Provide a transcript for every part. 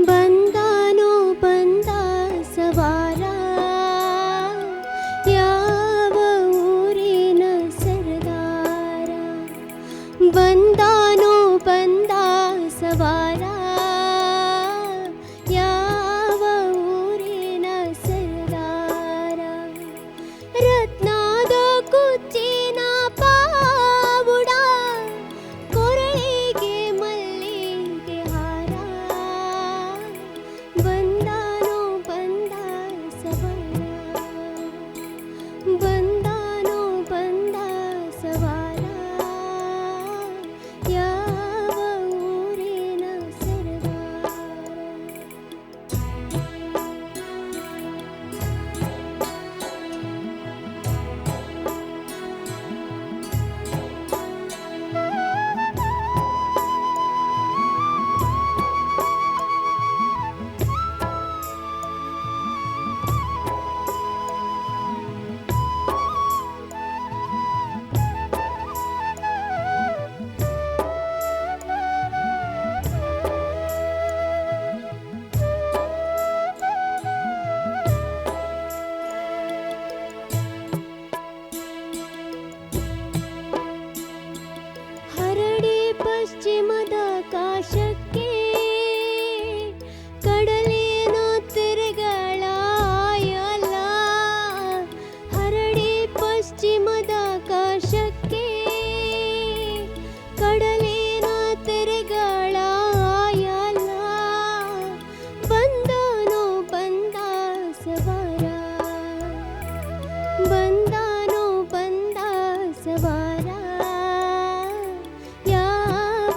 ಬಂದಾನೋ ಬಂದ ಸವಾರ ಯಾವ ಊರಿನ ಸರದಾರ ಬಂದಾನೋ ಬಂದ ಸವಾರ ಯಾವ ಊರಿನ ಸರದಾರ ರತ್ನದ ಕುಚ್ಚಿನ ಪಾವುಡ ಕೊರಳಿಗೆ ಮಲ್ಲಿಗೆ ಹಾರ ಬಂದಾನೋ ಬಂದ ಸವಾರ ಬಂದಾನೋ ಬಂದ ಸವಾರ ಯಾವ ಊರಿನ ಸರದಾರ ಹರಡಿ ಪಶ್ಚಿಮದ ಕಾಶಕ್ಕೆ ಕಡಲಿನ ತಿರುಗಳಾಯಲ್ಲ ಹರಡಿ ಪಶ್ಚಿಮದ ಕಾಶಕ್ಕೆ ಕಡಲಿನ ತಿರುಗಳಾಯಲ್ಲ ಬಂದಾನೋ ಬಂದ ಸವಾರ ಬಂದಾನೋ ಬಂದ ಸವಾರ ಯಾವ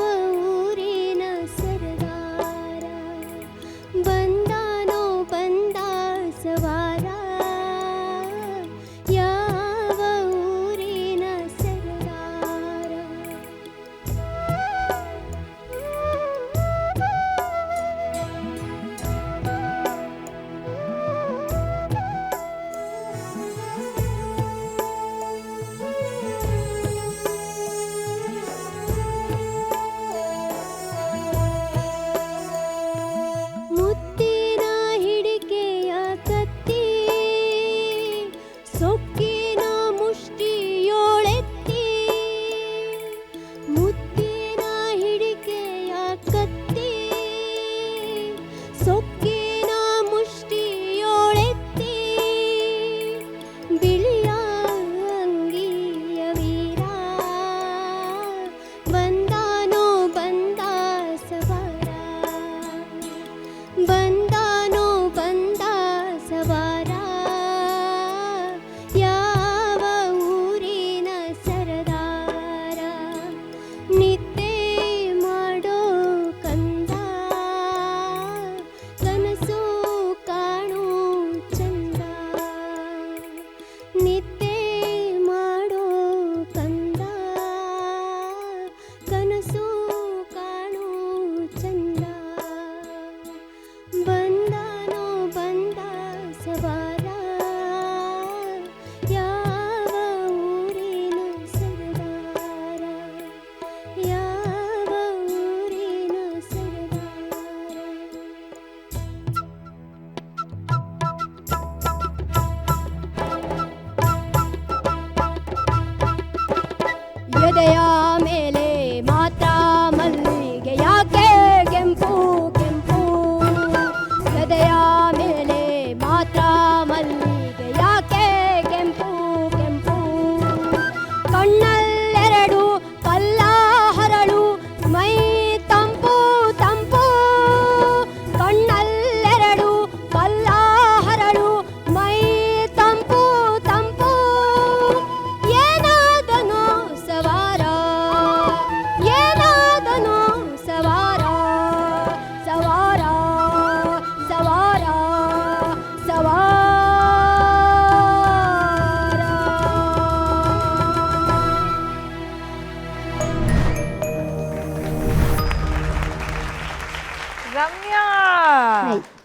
ಊರಿನ ಸರದಾರ ಬಂದಾನೋ ಬಂದ ಸವಾರ ಯಾವ ಊರಿನ ಸರದಾರ ಮುತ್ತಿನ ಹಿಡಿಕೆಯ ಕತ್ತಿ ಸೊಕ್ಕಿನ ಮುಷ್ಟಿಯೋಳೆತ್ತಿ ಮುತ್ತಿನ ಹಿಡಿಕೆಯ ಕತ್ತಿ ಸೊಕ್ಕಿನ ಮುಷ್ಟಿಯೋಳೆತ್ತಿ ಬಿಳಿಯ ಅಂಗಿಯ ವೀರ ಬಂದಾನೋ ಬಂದ ಸವಾರ ಬಂದಾನೋ ಬಂದ ಸವಾರ ಯಾವ ಊರಿನ ಸರದಾರ ನಿದ್ದೆ ಮಾಡೋ ಕಂದ ಕನಸು ಕಾಣೋ ಚಂದ ನಿದ್ದೆ ಮಾಡೋ ಕಂದ ಕನಸು ಕಾಣೋ ಚಂದ ಬಂದಾನೋ ಬಂದ ಸವಾರ ಯಾವ ಊರಿನ ಸರದಾರ ಯಾವ ಊರಿನ ಸರದಾರ ಎದೆಯ ಮೇಲೆ ಮಾತ್ರ ಮಲ್ಲಿಗೆ ಯಾಕೆ ಕೆಂಪು ಕೆಂಪು ಎದೆಯ ಮೇಲೆ ಮಾತ್ರ ಮಲ್ಲಿಗೆ ಯಾಕೆ ಕೆಂಪು ಕೆಂಪು ಕಣ್ಣಲ್ಲೆರಡು ಕಲ್ಲ ಹರಳು ಮೈ ತಂಪು ತಂಪು ಕಣ್ಣಲ್ಲೆರಡು ಕಲ್ಲ ಹರಳು ಮೈ ತಂಪು ತಂಪು ಏನಾದನೋ ಸವಾರ ಏನಾದನೋ ಸವಾರ ಸವಾರ ಸವಾರ ಸವಾರ ರಮ್ಯಾ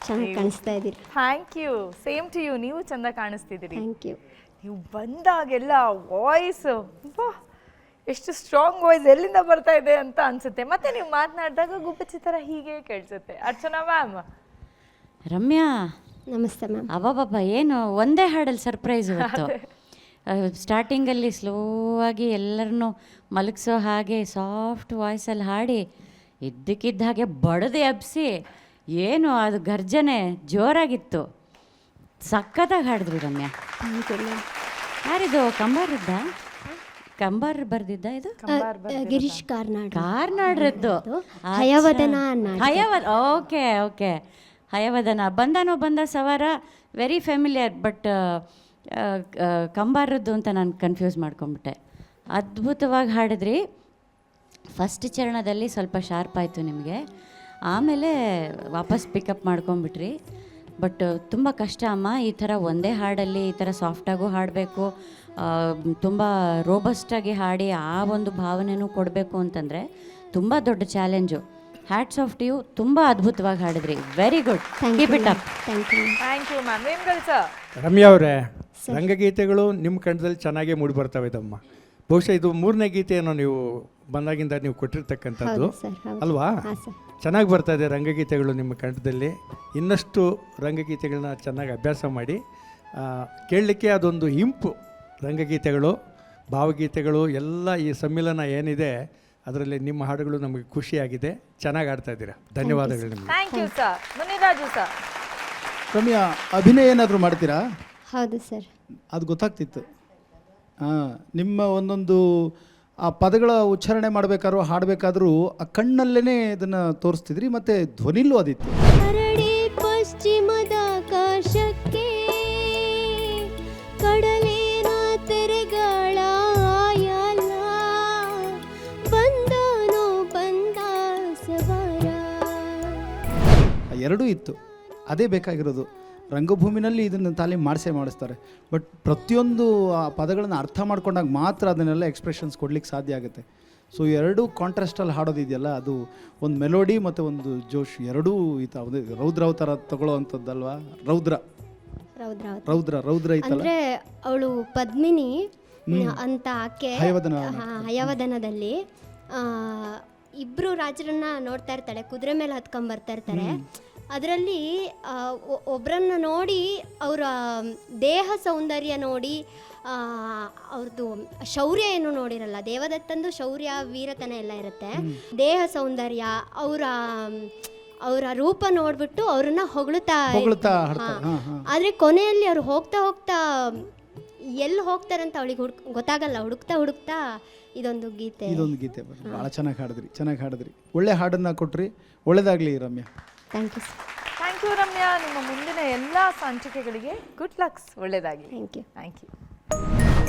ಚೆನ್ನಾಗಿ ಕಾಣಿಸ್ತಾ ಇದ್ದೀರಿ. Thank you. Same to you. ನೀವು ಚಂದ ಕಾಣಿಸ್ತಿದ್ದೀರಿ. Thank you. ನೀವು ಬಂದಾಗೆಲ್ಲ ವಾಯ್ಸ್ ಎಷ್ಟು ಸ್ಟ್ರಾಂಗ್ ವಾಯ್ಸ್ ಎಲ್ಲಿಂದ ಬರ್ತಾ ಇದೆ ಅಂತ ಅನ್ಸುತ್ತೆ. ಮತ್ತೆ ನೀವು ಮಾತನಾಡಿದಾಗ ಗುಬ್ಬಚ್ಚಿ ಥರ ಹೀಗೆ ಕೇಳಿಸುತ್ತೆ. ಅರ್ಚನಾ ಮ್ಯಾಮ್. ರಮ್ಯಾ, ನಮಸ್ತೆ ಮ್ಯಾಮ್. ಅಬ್ಬಬ್ಬಬ್ಬ, ಏನು ಒಂದೇ ಹಾಡಲ್ಲಿ ಸರ್ಪ್ರೈಸ್ ಇವತ್ತು. ಸ್ಟಾರ್ಟಿಂಗಲ್ಲಿ ಸ್ಲೋ ಆಗಿ ಎಲ್ಲರನ್ನೂ ಮಲಗಿಸೋ ಹಾಗೆ ಸಾಫ್ಟ್ ವಾಯ್ಸಲ್ಲಿ ಹಾಡಿ ಇದ್ದಕ್ಕಿದ್ದ ಹಾಗೆ ಬಡದೆ ಎಬ್ಸಿ ಏನು ಅದು ಗರ್ಜನೆ ಜೋರಾಗಿತ್ತು. ಸಖತ್ತಾಗಿ ಹಾಡಿದ್ರಿ ರಮ್ಯಾ. Thank you ma'am. ಯಾರಿದು ಕಂಬಾರ್ ಬರ್ದಿದ್ದ ಇದು? ಗಿರೀಶ್ ಕಾರ್ನಾಡ್. ಕಾರ್ನಾಡ್ರದ್ದು ಹಯವದನ ಓಕೆ ಓಕೆ, ಹಯವದನ. ಬಂದ ಸವಾರ ವೆರಿ ಫೆಮಿಲಿಯರ್, ಬಟ್ ಕಂಬಾರದ್ದು ಅಂತ ನಾನು ಕನ್ಫ್ಯೂಸ್ ಮಾಡ್ಕೊಂಬಿಟ್ಟೆ. ಅದ್ಭುತವಾಗಿ ಹಾಡಿದ್ರಿ. ಫಸ್ಟ್ ಚರಣದಲ್ಲಿ ಸ್ವಲ್ಪ ಶಾರ್ಪ್ ಆಯಿತು ನಿಮಗೆ, ಆಮೇಲೆ ವಾಪಸ್ ಪಿಕಪ್ ಮಾಡ್ಕೊಂಬಿಟ್ರಿ. ಬಟ್ ತುಂಬ ಕಷ್ಟ ಅಮ್ಮ, ಈ ಥರ ಒಂದೇ ಹಾಡಲ್ಲಿ ಈ ಥರ ಸಾಫ್ಟಾಗೂ ಹಾಡಬೇಕು, ತುಂಬ ರೋಬಸ್ಟಾಗಿ ಹಾಡಿ ಆ ಒಂದು ಭಾವನೆನೂ ಕೊಡಬೇಕು ಅಂತಂದರೆ ತುಂಬ ದೊಡ್ಡ challenge. Hats off to you, ತುಂಬ ಅದ್ಭುತವಾಗಿ ಹಾಡಿದ್ರಿ. Very good, keep it up. Thank you. Thank you ma'am. Vemgal sir. Ramya ಅವರೇ, ರಂಗಗೀತೆಗಳು ನಿಮ್ಮ ಕಣ್ಣದಲ್ಲಿ ಚೆನ್ನಾಗೇ ಮೂಡಿ ಬರ್ತವೆ ಇದಮ್ಮ. ಬಹುಶಃ ಇದು 3ನೇ ಗೀತೆಯನ್ನು ನೀವು ಬಂದಾಗಿಂದ ನೀವು ಕೊಟ್ಟಿರ್ತಕ್ಕಂಥದ್ದು ಅಲ್ವಾ? ಚೆನ್ನಾಗಿ ಬರ್ತಾ ಇದೆ ರಂಗಗೀತೆಗಳು ನಿಮ್ಮ ಕಂಠದಲ್ಲಿ. ಇನ್ನಷ್ಟು ರಂಗಗೀತೆಗಳನ್ನ ಚೆನ್ನಾಗಿ ಅಭ್ಯಾಸ ಮಾಡಿ ಕೇಳಲಿಕ್ಕೆ ಅದೊಂದು ಇಂಪು. ರಂಗಗೀತೆಗಳು, ಭಾವಗೀತೆಗಳು ಎಲ್ಲ ಈ ಸಮ್ಮಿಲನ ಏನಿದೆ ಅದರಲ್ಲಿ ನಿಮ್ಮ ಹಾಡುಗಳು ನಮಗೆ ಖುಷಿಯಾಗಿದೆ. ಚೆನ್ನಾಗಿ ಆಡ್ತಾ ಇದ್ದೀರಾ. ಧನ್ಯವಾದಗಳು ನಿಮಗೆ. Thank you sir. Muniraju sir. Ramya, ಅಭಿನಯ ಏನಾದರೂ ಮಾಡ್ತೀರಾ? ಹೌದು ಸರ್. ಅದು ಗೊತ್ತಾಗ್ತಿತ್ತು. ನಿಮ್ಮ ಒಂದೊಂದು ಆ ಪದಗಳ ಉಚ್ಚಾರಣೆ ಮಾಡಬೇಕಾದ್ರೂ ಹಾಡಬೇಕಾದ್ರೂ ಆ ಕಣ್ಣಲ್ಲೇ ಇದನ್ನು ತೋರಿಸ್ತಿದ್ರಿ, ಮತ್ತು ಧ್ವನಿಲೂ ಅದಿತ್ತು. ಹರಡಿ ಪಶ್ಚಿಮದ ಆಕಾಶಕ್ಕೆ ಕಡಲಿನ ತೆರೆಗಳ ಆಯಲ ಬಂದನು ಬಂದ ಸವಾರ. ಎರಡೂ ಇತ್ತು, ಅದೇ ಬೇಕಾಗಿರೋದು. ರಂಗಭೂಮಿನಲ್ಲಿ ಇದನ್ನು ತಾಲೀಮ್ ಮಾಡಿಸ್ತಾರೆ. ಬಟ್ ಪ್ರತಿಯೊಂದು ಆ ಪದಗಳನ್ನು ಅರ್ಥ ಮಾಡ್ಕೊಂಡಾಗ ಮಾತ್ರ ಅದನ್ನೆಲ್ಲ ಎಕ್ಸ್ಪ್ರೆಷನ್ಸ್ ಕೊಡ್ಲಿಕ್ಕೆ ಸಾಧ್ಯ ಆಗುತ್ತೆ. ಸೊ ಎರಡೂ ಕಾಂಟ್ರಾಸ್ಟಲ್ಲಿ ಹಾಡೋದಿದೆಯಲ್ಲ, ಅದು ಒಂದು ಮೆಲೋಡಿ ಮತ್ತು ಒಂದು ಜೋಶ್ ಎರಡೂ ರೌದ್ರ ಥರ ತಗೊಳ್ಳೋ ಅಂಥದ್ದಲ್ವಾ? ರೌದ್ರ ಐತಲ್ಲ, ಅಂದ್ರೆ ಅವಳು ಪದ್ಮಿನಿ ಅಂತ ಆಕೆ ಹಯವದನದಲ್ಲಿ ಇಬ್ರು ರಾಜರನ್ನ ನೋಡ್ತಾ ಇರ್ತಾಳೆ, ಕುದುರೆ ಮೇಲೆ ಹತ್ಕೊಂಡ್ ಬರ್ತಾ ಇರ್ತಾರೆ. ಅದರಲ್ಲಿ ಒಬ್ಬರನ್ನ ನೋಡಿ ಅವರ ದೇಹ ಸೌಂದರ್ಯ ನೋಡಿ, ಅವ್ರದ್ದು ಶೌರ್ಯ ಏನು ನೋಡಿರಲ್ಲ. ದೇವದತ್ತಂದು ಶೌರ್ಯ ವೀರತನ ಎಲ್ಲ ಇರುತ್ತೆ. ದೇಹ ಸೌಂದರ್ಯ, ಅವರ ರೂಪ ನೋಡ್ಬಿಟ್ಟು ಅವ್ರನ್ನ ಹೊಗಳುತ್ತಾ. ಆದ್ರೆ ಕೊನೆಯಲ್ಲಿ ಅವ್ರು ಹೋಗ್ತಾ ಎಲ್ಲಿ ಹೋಗ್ತಾರಂತ ಅವಳಿಗೆ ಗೊತ್ತಾಗಲ್ಲ. ಹುಡುಕ್ತಾ ಇದೊಂದು ಗೀತೆ ಭಾಳ ಚೆನ್ನಾಗಿ ಹಾಡಿದ್ರಿ. ಒಳ್ಳೆ ಹಾಡನ್ನ ಕೊಟ್ರಿ. ಒಳ್ಳೇದಾಗ್ಲಿ Ramya. Thank you sir. Thank you Ramya. ನಿಮ್ಮ ಮುಂದಿನ ಎಲ್ಲ ಸಂಚಿಕೆಗಳಿಗೆ ಗುಡ್ ಲಕ್ಸ್. ಒಳ್ಳೆಯದಾಗಲಿ. Thank you. Thank you.